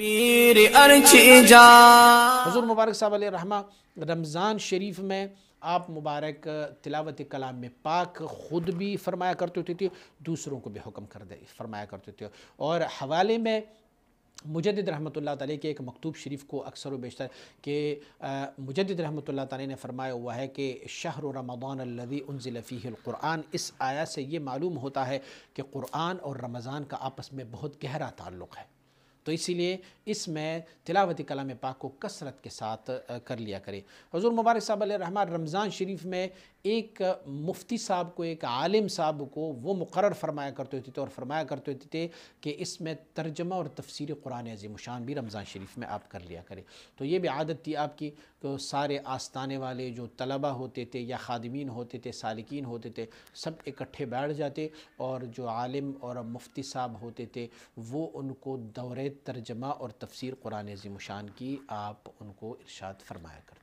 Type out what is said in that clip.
پیر ارچھی جا حضور مبارک صاحب علیہ رحمہ رمضان شریف میں آپ مبارک تلاوت کلام پاک خود بھی فرمایا کرتے تھے، دوسروں کو بھی حکم فرمایا کرتے تھے۔ اور حوالے میں مجدد رحمۃ اللہ تعالیٰ کے ایک مکتوب شریف کو اکثر و بیشتر کہ مجدد رحمۃ اللہ تعالیٰ نے فرمایا ہوا ہے کہ شہر رمضان الذی انزل فیہ القرآن، اس آیت سے یہ معلوم ہوتا ہے کہ قرآن اور رمضان کا آپس میں بہت گہرا تعلق ہے، تو اسی لیے اس میں تلاوت کلام پاک کو کثرت کے ساتھ کر لیا کرے۔ حضور مبارک صاحب علیہ رحمہ رمضان شریف میں ایک مفتی صاحب کو، ایک عالم صاحب کو وہ مقرر فرمایا کرتے تھے اور فرمایا کرتے تھے کہ اس میں ترجمہ اور تفسیر قرآن عظیم الشان بھی رمضان شریف میں آپ کر لیا کرے۔ تو یہ بھی عادت تھی آپ کی کہ سارے آستانے والے جو طلبہ ہوتے تھے یا خادمین ہوتے تھے، سالکین ہوتے تھے، سب اکٹھے بیٹھ جاتے اور جو عالم اور مفتی صاحب ہوتے تھے وہ ان کو دورے ترجمہ اور تفسیر قرآن عظیم الشان کی آپ ان کو ارشاد فرمایا کرتے۔